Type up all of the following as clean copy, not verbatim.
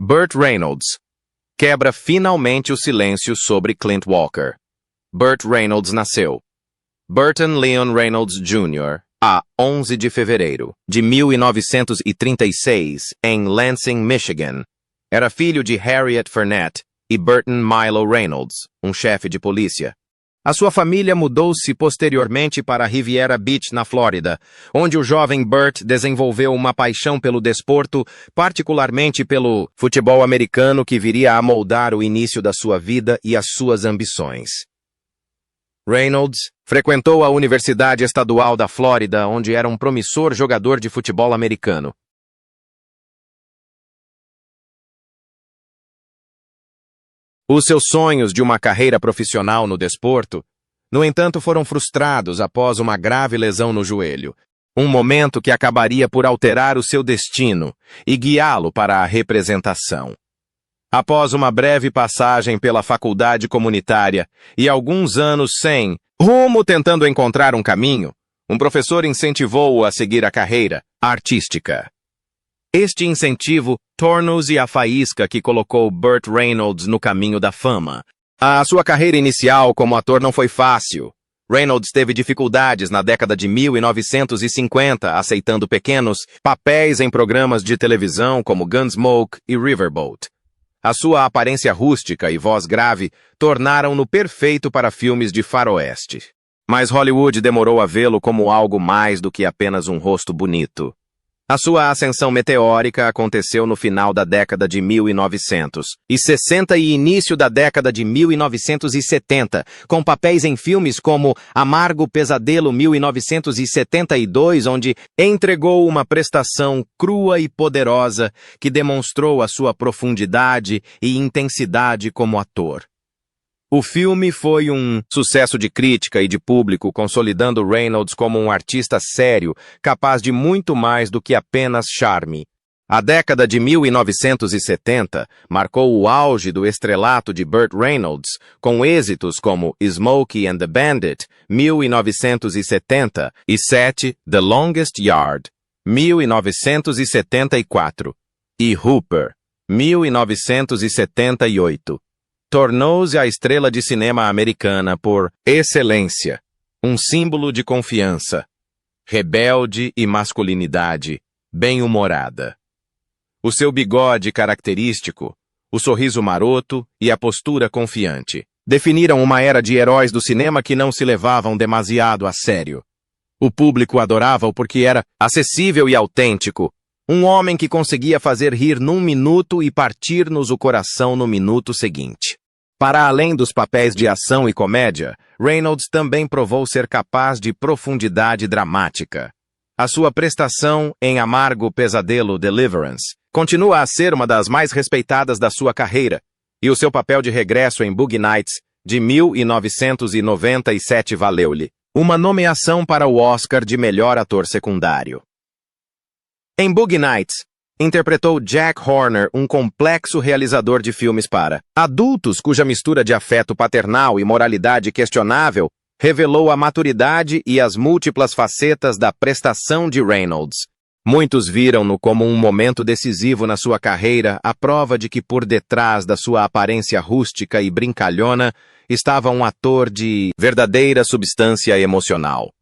Burt Reynolds quebra finalmente o silêncio sobre Clint Walker. Burt Reynolds nasceu Burton Leon Reynolds Jr. a 11 de fevereiro de 1936 em Lansing, Michigan. Era filho de Harriet Furnett e Burton Milo Reynolds, um chefe de polícia. A sua família mudou-se posteriormente para Riviera Beach, na Flórida, onde o jovem Burt desenvolveu uma paixão pelo desporto, particularmente pelo futebol americano, que viria a moldar o início da sua vida e as suas ambições. Reynolds frequentou a Universidade Estadual da Flórida, onde era um promissor jogador de futebol americano. Os seus sonhos de uma carreira profissional no desporto, no entanto, foram frustrados após uma grave lesão no joelho, um momento que acabaria por alterar o seu destino e guiá-lo para a representação. Após uma breve passagem pela faculdade comunitária e alguns anos sem rumo tentando encontrar um caminho, um professor incentivou-o a seguir a carreira artística. Este incentivo tornou-se a faísca que colocou Burt Reynolds no caminho da fama. A sua carreira inicial como ator não foi fácil. Reynolds teve dificuldades na década de 1950, aceitando pequenos papéis em programas de televisão como Gunsmoke e Riverboat. A sua aparência rústica e voz grave tornaram-no perfeito para filmes de faroeste. Mas Hollywood demorou a vê-lo como algo mais do que apenas um rosto bonito. A sua ascensão meteórica aconteceu no final da década de 1960 e início da década de 1970, com papéis em filmes como Amargo Pesadelo 1972, onde entregou uma prestação crua e poderosa que demonstrou a sua profundidade e intensidade como ator. O filme foi um sucesso de crítica e de público, consolidando Reynolds como um artista sério, capaz de muito mais do que apenas charme. A década de 1970 marcou o auge do estrelato de Burt Reynolds, com êxitos como Smokey and the Bandit, 1970, e The Longest Yard, 1974, e Hooper, 1978. Tornou-se a estrela de cinema americana por excelência, um símbolo de confiança, rebelde e masculinidade, bem-humorada. O seu bigode característico, o sorriso maroto e a postura confiante definiram uma era de heróis do cinema que não se levavam demasiado a sério. O público adorava-o porque era acessível e autêntico, um homem que conseguia fazer rir num minuto e partir-nos o coração no minuto seguinte. Para além dos papéis de ação e comédia, Reynolds também provou ser capaz de profundidade dramática. A sua prestação em Amargo Pesadelo Deliverance continua a ser uma das mais respeitadas da sua carreira, e o seu papel de regresso em Boogie Nights, de 1997, valeu-lhe uma nomeação para o Oscar de melhor ator secundário. Em Boogie Nights, interpretou Jack Horner, um complexo realizador de filmes para adultos cuja mistura de afeto paternal e moralidade questionável revelou a maturidade e as múltiplas facetas da prestação de Reynolds. Muitos viram-no como um momento decisivo na sua carreira, a prova de que por detrás da sua aparência rústica e brincalhona estava um ator de verdadeira substância emocional.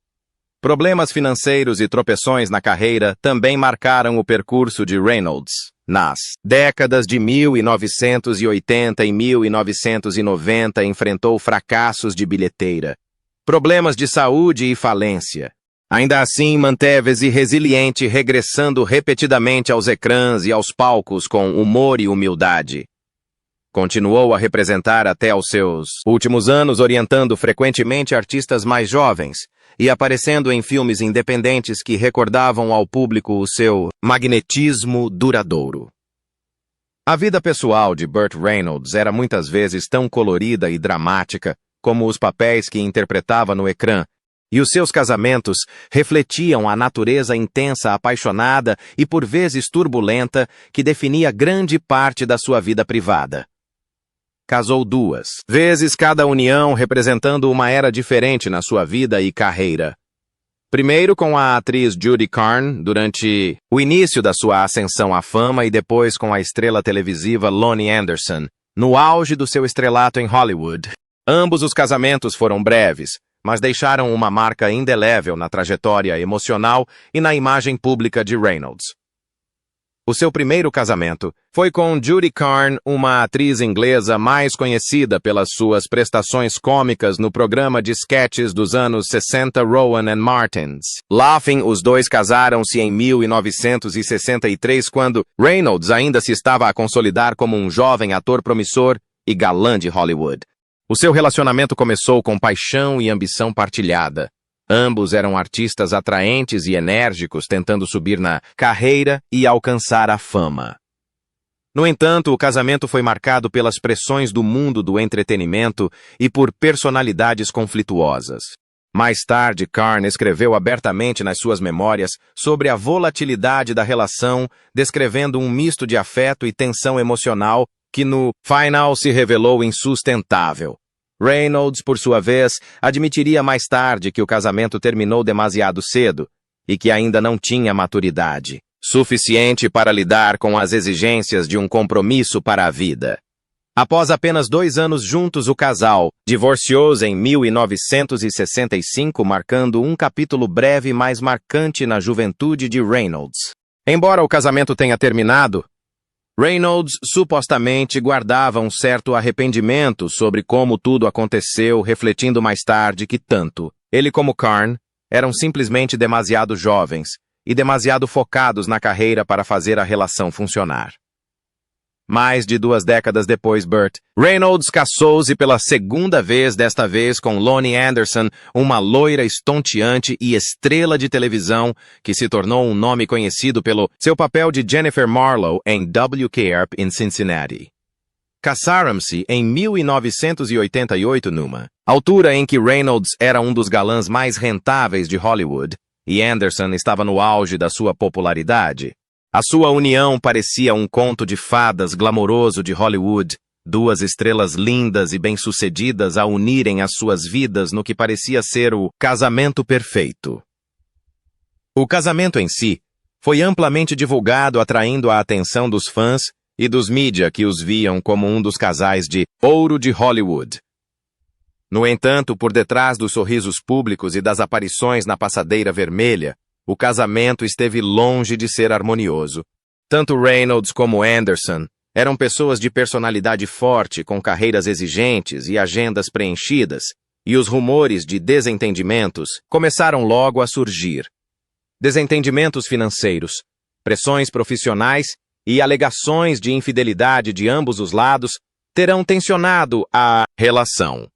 Problemas financeiros e tropeções na carreira também marcaram o percurso de Reynolds. Nas décadas de 1980 e 1990, enfrentou fracassos de bilheteira, problemas de saúde e falência. Ainda assim, manteve-se resiliente, regressando repetidamente aos ecrãs e aos palcos com humor e humildade. Continuou a representar até aos seus últimos anos, orientando frequentemente artistas mais jovens e aparecendo em filmes independentes que recordavam ao público o seu magnetismo duradouro. A vida pessoal de Burt Reynolds era muitas vezes tão colorida e dramática como os papéis que interpretava no ecrã, e os seus casamentos refletiam a natureza intensa, apaixonada e por vezes turbulenta que definia grande parte da sua vida privada. Casou 2 vezes, cada união representando uma era diferente na sua vida e carreira. Primeiro com a atriz Judy Carne durante o início da sua ascensão à fama e depois com a estrela televisiva Lonnie Anderson, no auge do seu estrelato em Hollywood. Ambos os casamentos foram breves, mas deixaram uma marca indelével na trajetória emocional e na imagem pública de Reynolds. O seu primeiro casamento foi com Judy Carne, uma atriz inglesa mais conhecida pelas suas prestações cômicas no programa de sketches dos anos 60 Rowan and Martins. Laughing, os dois casaram-se em 1963, quando Reynolds ainda se estava a consolidar como um jovem ator promissor e galã de Hollywood. O seu relacionamento começou com paixão e ambição partilhada. Ambos eram artistas atraentes e enérgicos, tentando subir na carreira e alcançar a fama. No entanto, o casamento foi marcado pelas pressões do mundo do entretenimento e por personalidades conflituosas. Mais tarde, Carne escreveu abertamente nas suas memórias sobre a volatilidade da relação, descrevendo um misto de afeto e tensão emocional que no final se revelou insustentável. Reynolds, por sua vez, admitiria mais tarde que o casamento terminou demasiado cedo e que ainda não tinha maturidade suficiente para lidar com as exigências de um compromisso para a vida. Após apenas 2 anos juntos, o casal divorciou-se em 1965, marcando um capítulo breve mais marcante na juventude de Reynolds. Embora o casamento tenha terminado, Reynolds supostamente guardava um certo arrependimento sobre como tudo aconteceu, refletindo mais tarde que tanto ele como Carne eram simplesmente demasiado jovens e demasiado focados na carreira para fazer a relação funcionar. Mais de 2 décadas depois, Reynolds casou-se pela segunda vez, desta vez com Lonnie Anderson, uma loira estonteante e estrela de televisão que se tornou um nome conhecido pelo seu papel de Jennifer Marlowe em WK Earp in Cincinnati. Casaram-se em 1988 numa altura em que Reynolds era um dos galãs mais rentáveis de Hollywood e Anderson estava no auge da sua popularidade. A sua união parecia um conto de fadas glamouroso de Hollywood, 2 estrelas lindas e bem-sucedidas a unirem as suas vidas no que parecia ser o casamento perfeito. O casamento em si foi amplamente divulgado, atraindo a atenção dos fãs e dos mídia que os viam como um dos casais de ouro de Hollywood. No entanto, por detrás dos sorrisos públicos e das aparições na passadeira vermelha, o casamento esteve longe de ser harmonioso. Tanto Reynolds como Anderson eram pessoas de personalidade forte, com carreiras exigentes e agendas preenchidas, e os rumores de desentendimentos começaram logo a surgir. Desentendimentos financeiros, pressões profissionais e alegações de infidelidade de ambos os lados terão tensionado a relação.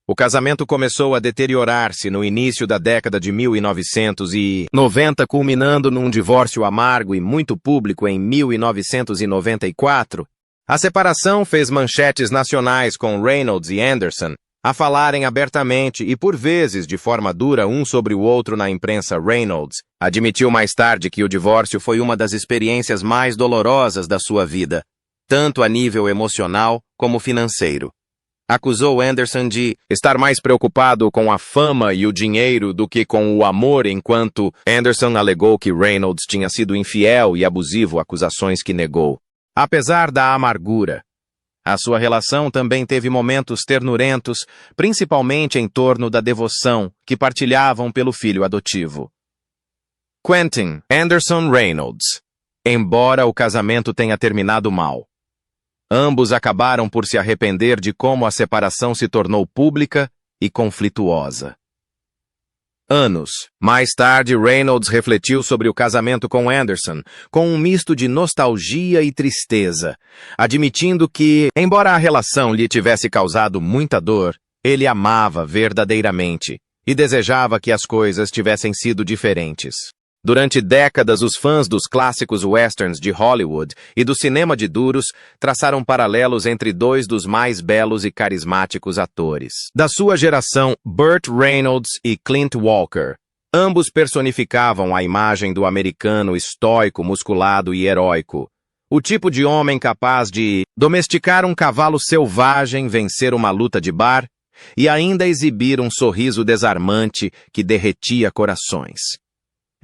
O casamento começou a deteriorar-se no início da década de 1990, culminando num divórcio amargo e muito público em 1994. A separação fez manchetes nacionais, com Reynolds e Anderson a falarem abertamente e, por vezes, de forma dura um sobre o outro na imprensa. Reynolds admitiu mais tarde que o divórcio foi uma das experiências mais dolorosas da sua vida, tanto a nível emocional como financeiro. Acusou Anderson de estar mais preocupado com a fama e o dinheiro do que com o amor, enquanto Anderson alegou que Reynolds tinha sido infiel e abusivo, acusações que negou. Apesar da amargura, a sua relação também teve momentos ternurentos, principalmente em torno da devoção que partilhavam pelo filho adotivo. Quentin Anderson Reynolds. Embora o casamento tenha terminado mal, ambos acabaram por se arrepender de como a separação se tornou pública e conflituosa. Anos mais tarde, Reynolds refletiu sobre o casamento com Anderson, com um misto de nostalgia e tristeza, admitindo que, embora a relação lhe tivesse causado muita dor, ele amava verdadeiramente e desejava que as coisas tivessem sido diferentes. Durante décadas, os fãs dos clássicos westerns de Hollywood e do cinema de duros traçaram paralelos entre 2 dos mais belos e carismáticos atores da sua geração, Burt Reynolds e Clint Walker. Ambos personificavam a imagem do americano estoico, musculado e heróico. O tipo de homem capaz de domesticar um cavalo selvagem, vencer uma luta de bar e ainda exibir um sorriso desarmante que derretia corações.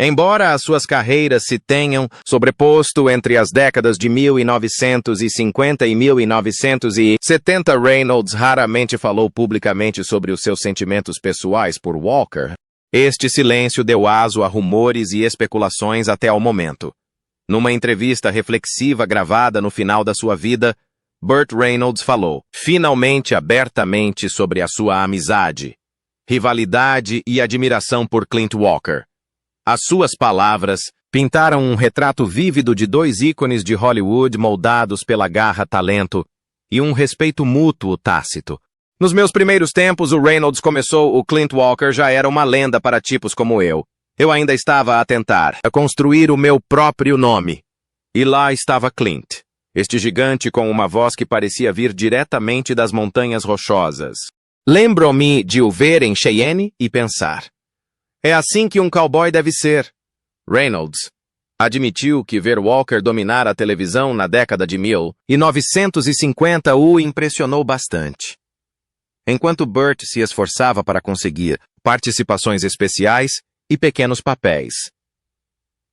Embora as suas carreiras se tenham sobreposto entre as décadas de 1950 e 1970, Reynolds raramente falou publicamente sobre os seus sentimentos pessoais por Walker. Este silêncio deu aso a rumores e especulações até ao momento. Numa entrevista reflexiva gravada no final da sua vida, Burt Reynolds falou, finalmente abertamente, sobre a sua amizade, rivalidade e admiração por Clint Walker. As suas palavras pintaram um retrato vívido de dois ícones de Hollywood moldados pela garra, talento e um respeito mútuo tácito. Nos meus primeiros tempos, o Reynolds começou, o Clint Walker já era uma lenda para tipos como eu. Eu ainda estava a tentar construir o meu próprio nome. E lá estava Clint, este gigante com uma voz que parecia vir diretamente das montanhas rochosas. Lembro-me de o ver em Cheyenne e pensar, é assim que um cowboy deve ser. Reynolds admitiu que ver Walker dominar a televisão na década de 1950 o impressionou bastante. Enquanto Burt se esforçava para conseguir participações especiais e pequenos papéis,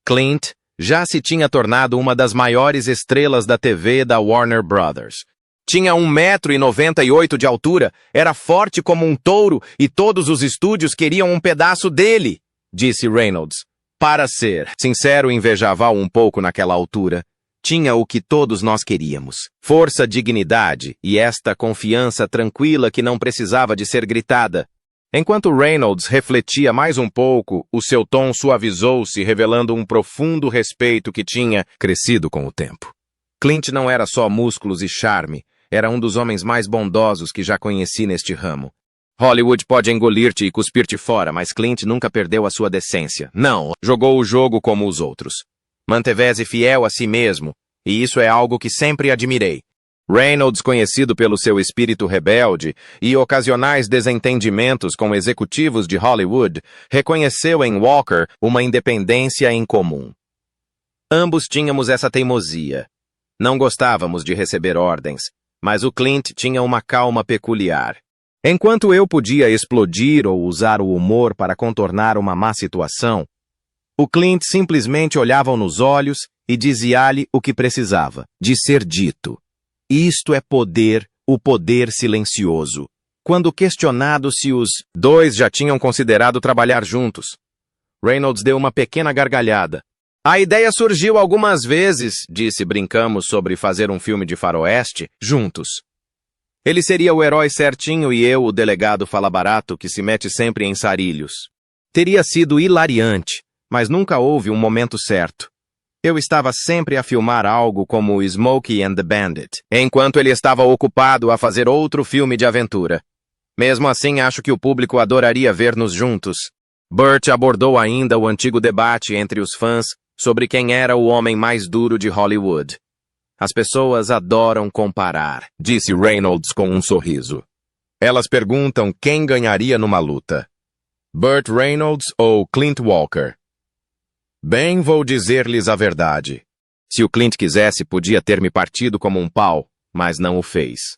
Clint já se tinha tornado uma das maiores estrelas da TV da Warner Brothers. Tinha 1,98 m de altura, era forte como um touro e todos os estúdios queriam um pedaço dele, disse Reynolds. Para ser sincero, invejava-o um pouco naquela altura. Tinha o que todos nós queríamos. Força, dignidade e esta confiança tranquila que não precisava de ser gritada. Enquanto Reynolds refletia mais um pouco, o seu tom suavizou-se, revelando um profundo respeito que tinha crescido com o tempo. Clint não era só músculos e charme, era um dos homens mais bondosos que já conheci neste ramo. Hollywood pode engolir-te e cuspir-te fora, mas Clint nunca perdeu a sua decência. Não, jogou o jogo como os outros. Manteve-se fiel a si mesmo, e isso é algo que sempre admirei. Reynolds, conhecido pelo seu espírito rebelde e ocasionais desentendimentos com executivos de Hollywood, reconheceu em Walker uma independência em comum. Ambos tínhamos essa teimosia. Não gostávamos de receber ordens, mas o Clint tinha uma calma peculiar. Enquanto eu podia explodir ou usar o humor para contornar uma má situação, o Clint simplesmente olhava nos olhos e dizia-lhe o que precisava de ser dito. Isto é poder, o poder silencioso. Quando questionado se os dois já tinham considerado trabalhar juntos, Reynolds deu uma pequena gargalhada. A ideia surgiu algumas vezes, disse, brincamos sobre fazer um filme de faroeste juntos. Ele seria o herói certinho e eu o delegado fala-barato que se mete sempre em sarilhos. Teria sido hilariante, mas nunca houve um momento certo. Eu estava sempre a filmar algo como Smokey and the Bandit, enquanto ele estava ocupado a fazer outro filme de aventura. Mesmo assim, acho que o público adoraria ver-nos juntos. Burt abordou ainda o antigo debate entre os fãs sobre quem era o homem mais duro de Hollywood. As pessoas adoram comparar, disse Reynolds com um sorriso. Elas perguntam quem ganharia numa luta, Burt Reynolds ou Clint Walker. Bem, vou dizer-lhes a verdade. Se o Clint quisesse, podia ter me partido como um pau, mas não o fez.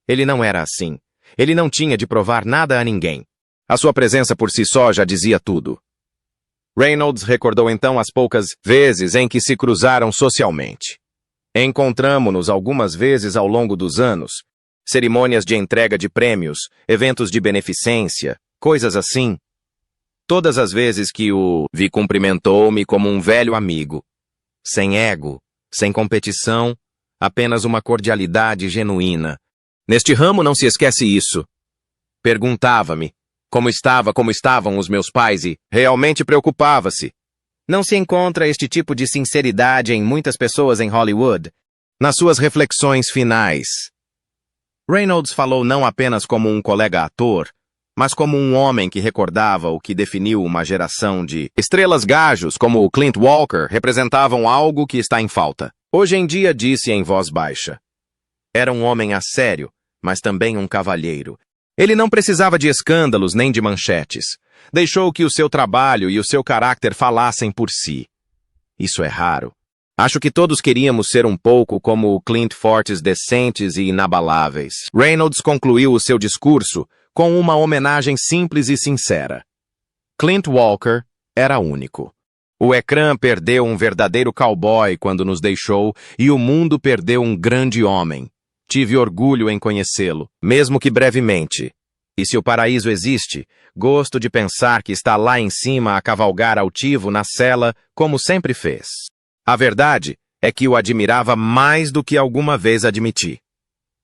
Ele não era assim. Ele não tinha de provar nada a ninguém. A sua presença por si só já dizia tudo. Reynolds recordou então as poucas vezes em que se cruzaram socialmente. Encontramo-nos algumas vezes ao longo dos anos. Cerimônias de entrega de prêmios, eventos de beneficência, coisas assim. Todas as vezes que o vi, cumprimentou-me como um velho amigo. Sem ego, sem competição, apenas uma cordialidade genuína. Neste ramo não se esquece isso. Perguntava-me como estavam os meus pais e realmente preocupava-se. Não se encontra este tipo de sinceridade em muitas pessoas em Hollywood. Nas suas reflexões finais, Reynolds falou não apenas como um colega ator, mas como um homem que recordava o que definiu uma geração de estrelas gajos como o Clint Walker representavam algo que está em falta. Hoje em dia, disse em voz baixa. Era um homem a sério, mas também um cavalheiro. Ele não precisava de escândalos nem de manchetes. Deixou que o seu trabalho e o seu caráter falassem por si. Isso é raro. Acho que todos queríamos ser um pouco como o Clint, fortes, decentes e inabaláveis. Reynolds concluiu o seu discurso com uma homenagem simples e sincera. Clint Walker era único. O ecrã perdeu um verdadeiro cowboy quando nos deixou e o mundo perdeu um grande homem. Tive orgulho em conhecê-lo, mesmo que brevemente. E se o paraíso existe, gosto de pensar que está lá em cima a cavalgar altivo na cela, como sempre fez. A verdade é que o admirava mais do que alguma vez admiti.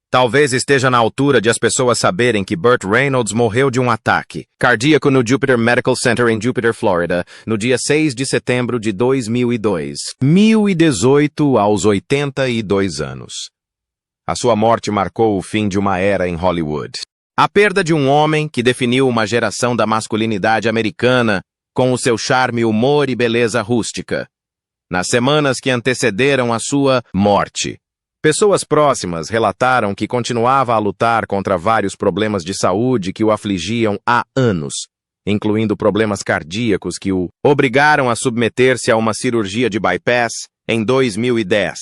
Talvez esteja na altura de as pessoas saberem que Burt Reynolds morreu de um ataque cardíaco no Jupiter Medical Center em Jupiter, Flórida, no dia 6 de setembro de 2002, 2018, aos 82 anos. A sua morte marcou o fim de uma era em Hollywood. A perda de um homem que definiu uma geração da masculinidade americana com o seu charme, humor e beleza rústica. Nas semanas que antecederam a sua morte, pessoas próximas relataram que continuava a lutar contra vários problemas de saúde que o afligiam há anos, incluindo problemas cardíacos que o obrigaram a submeter-se a uma cirurgia de bypass em 2010.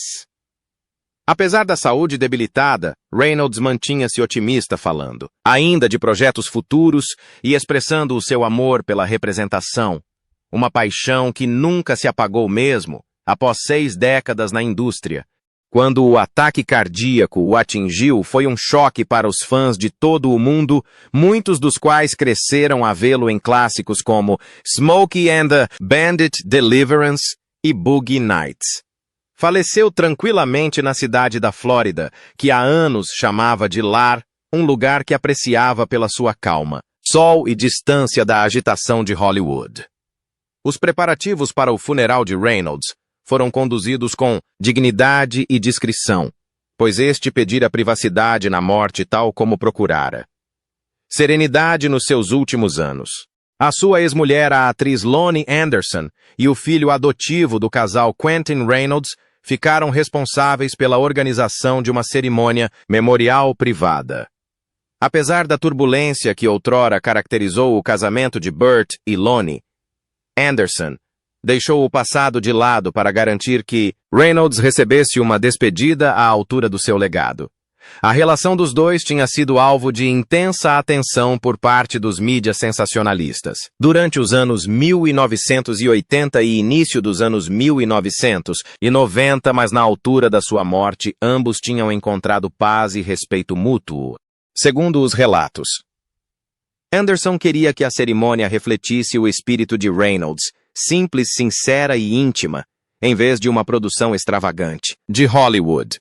Apesar da saúde debilitada, Reynolds mantinha-se otimista falando, ainda de projetos futuros e expressando o seu amor pela representação, uma paixão que nunca se apagou mesmo após 6 décadas na indústria. Quando o ataque cardíaco o atingiu, foi um choque para os fãs de todo o mundo, muitos dos quais cresceram a vê-lo em clássicos como Smokey and the Bandit, Deliverance e Boogie Nights. Faleceu tranquilamente na cidade da Flórida, que há anos chamava de lar, um lugar que apreciava pela sua calma, sol e distância da agitação de Hollywood. Os preparativos para o funeral de Reynolds foram conduzidos com dignidade e discrição, pois este pedira privacidade na morte tal como procurara. Serenidade nos seus últimos anos. A sua ex-mulher, a atriz Loni Anderson, e o filho adotivo do casal Quentin Reynolds ficaram responsáveis pela organização de uma cerimônia memorial privada. Apesar da turbulência que outrora caracterizou o casamento de Burt e Loni, Anderson deixou o passado de lado para garantir que Reynolds recebesse uma despedida à altura do seu legado. A relação dos dois tinha sido alvo de intensa atenção por parte dos mídias sensacionalistas. Durante os anos 1980 e início dos anos 1990, mas na altura da sua morte, ambos tinham encontrado paz e respeito mútuo. Segundo os relatos, Anderson queria que a cerimônia refletisse o espírito de Reynolds, simples, sincera e íntima, em vez de uma produção extravagante, de Hollywood.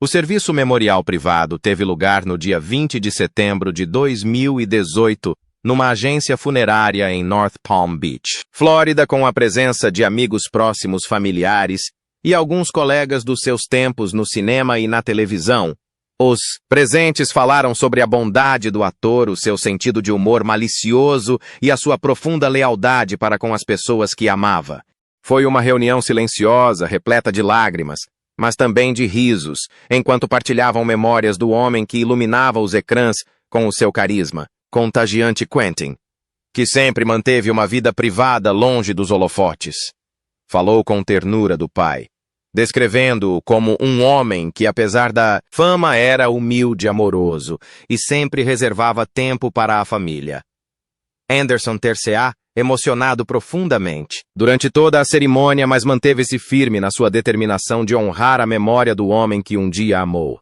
O serviço memorial privado teve lugar no dia 20 de setembro de 2018, numa agência funerária em North Palm Beach, Flórida, com a presença de amigos próximos, familiares e alguns colegas dos seus tempos no cinema e na televisão. Os presentes falaram sobre a bondade do ator, o seu sentido de humor malicioso e a sua profunda lealdade para com as pessoas que amava. Foi uma reunião silenciosa, repleta de lágrimas, mas também de risos, enquanto partilhavam memórias do homem que iluminava os ecrãs com o seu carisma, contagiante Quentin, que sempre manteve uma vida privada longe dos holofotes. Falou com ternura do pai, descrevendo-o como um homem que, apesar da fama, era humilde e amoroso e sempre reservava tempo para a família. Anderson ter-se-á emocionado profundamente durante toda a cerimônia, mas manteve-se firme na sua determinação de honrar a memória do homem que um dia amou.